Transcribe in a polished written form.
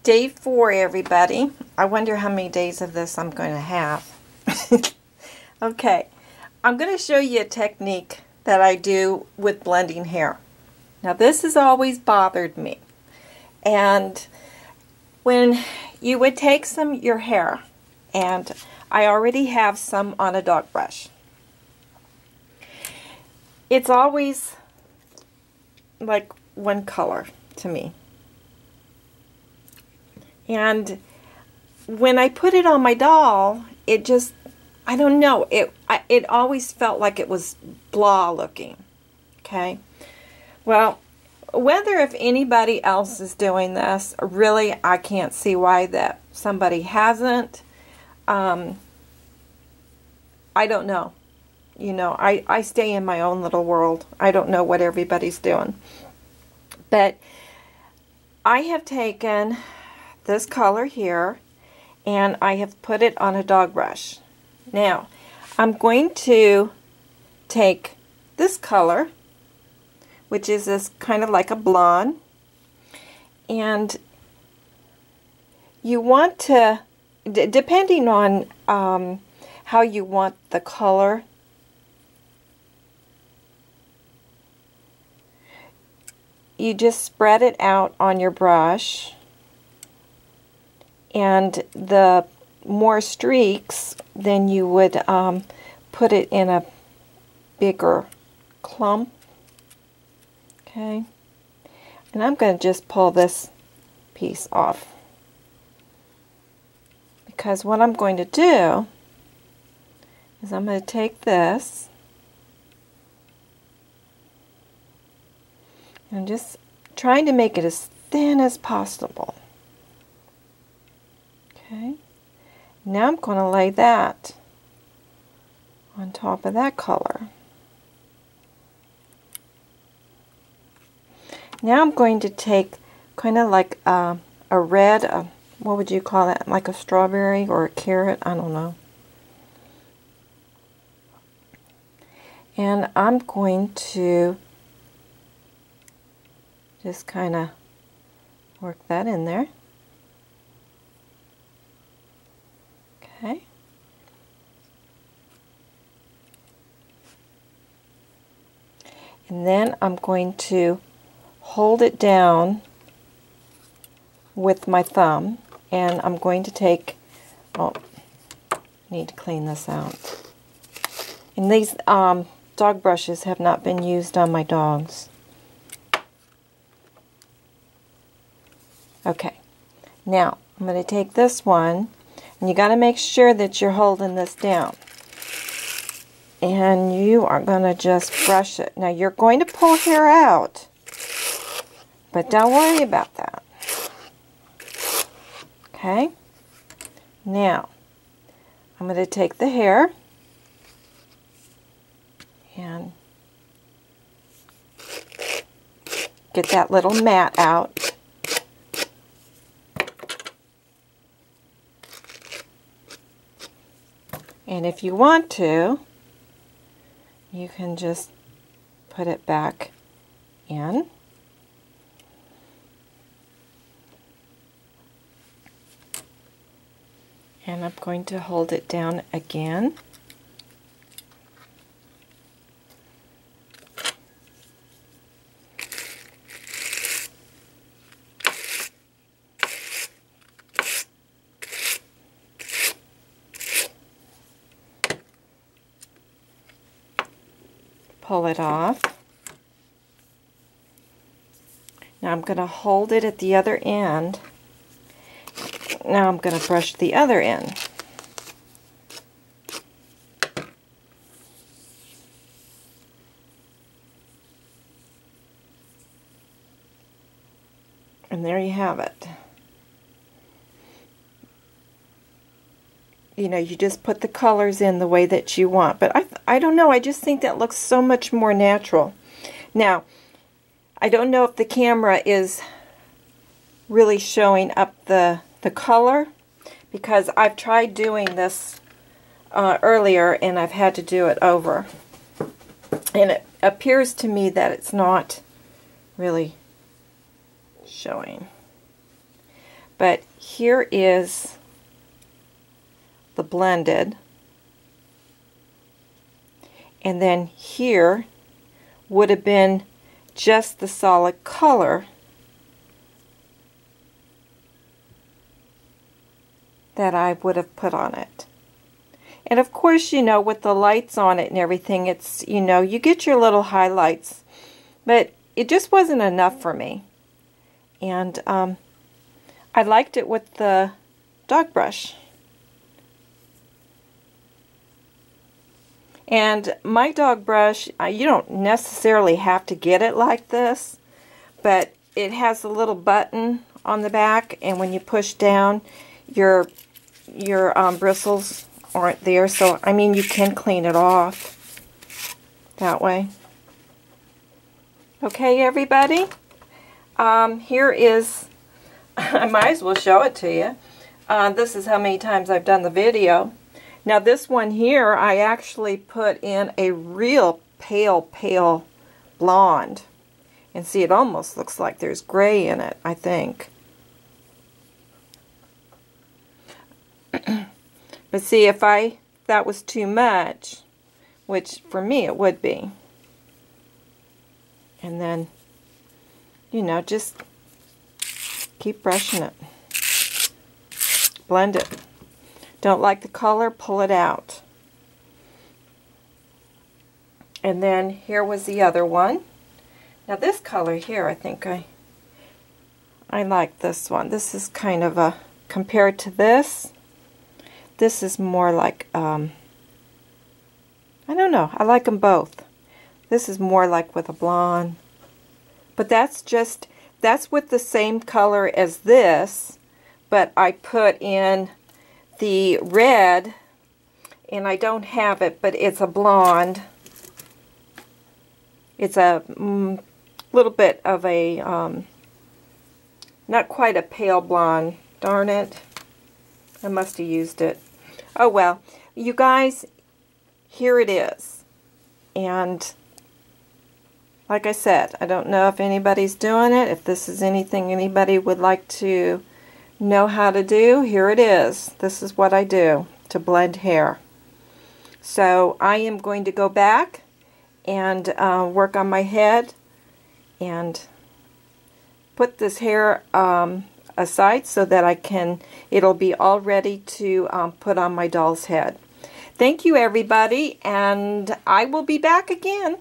Day 4, everybody. I wonder how many days of this I'm going to have. Okay, I'm going to show you a technique that I do with blending hair. Now this has always bothered me. And when you would take your hair, and I already have some on a dog brush, it's always like one color to me. And when I put it on my doll, it just, I don't know, it always felt like it was blah looking. Okay? Well, whether if anybody else is doing this, really I can't see why that somebody hasn't. I don't know. You know, I stay in my own little world. I don't know what everybody's doing. But I have taken this color here and I have put it on a dog brush. Now, I'm going to take this color, which is this kind of like a blonde, and you want to, depending on how you want the color, you just spread it out on your brush, and the more streaks, then you would put it in a bigger clump. Okay, and I'm going to just pull this piece off, because what I'm going to do is I'm going to take this and just trying to make it as thin as possible. Okay, now I'm going to lay that on top of that color. Now I'm going to take kind of like a red, what would you call that, like a strawberry or a carrot, I don't know. And I'm going to just kind of work that in there. Okay. And then I'm going to hold it down with my thumb, and I'm going to take, oh, I need to clean this out. And these dog brushes have not been used on my dogs. Okay, now I'm going to take this one, and you got to make sure that you're holding this down. And you are going to just brush it. Now you're going to pull hair out, but don't worry about that. Okay? Now, I'm going to take the hair and get that little mat out. And if you want to, you can just put it back in. And I'm going to hold it down again. Pull it off. Now I'm going to hold it at the other end. Now I'm going to brush the other end. And there you have it. You know, you just put the colors in the way that you want. But I don't know, I just think that looks so much more natural. Now, I don't know if the camera is really showing up the color, because I've tried doing this earlier and I've had to do it over. And it appears to me that it's not really showing. But here is the blended. And then here would have been just the solid color that I would have put on it. And of course, you know, with the lights on it and everything, it's, you know, you get your little highlights, but it just wasn't enough for me. And I liked it with the dog brush. And my dog brush, you don't necessarily have to get it like this, but it has a little button on the back, and when you push down, your bristles aren't there. So, I mean, you can clean it off that way. Okay, everybody. Here is, I might as well show it to you. This is how many times I've done the video. Now this one here, I actually put in a real pale blonde. And see, it almost looks like there's gray in it, I think. But see, if that was too much, which for me it would be. And then, you know, just keep brushing it. Blend it. Don't like the color, pull it out. And then here was the other one. Now this color here, I think I like this one. This is kind of a, compared to this is more like, I don't know, I like them both. This is more like with a blonde. But that's with the same color as this, but I put in the red, and I don't have it, but it's a blonde. It's a little bit of a, not quite a pale blonde. Darn it. I must have used it. Oh well. You guys, here it is. And like I said, I don't know if anybody's doing it, if this is anything anybody would like to know how to do. Here it is. This is what I do to blend hair. So I am going to go back and work on my head and put this hair aside so that it'll be all ready to put on my doll's head. Thank you, everybody, and I will be back again.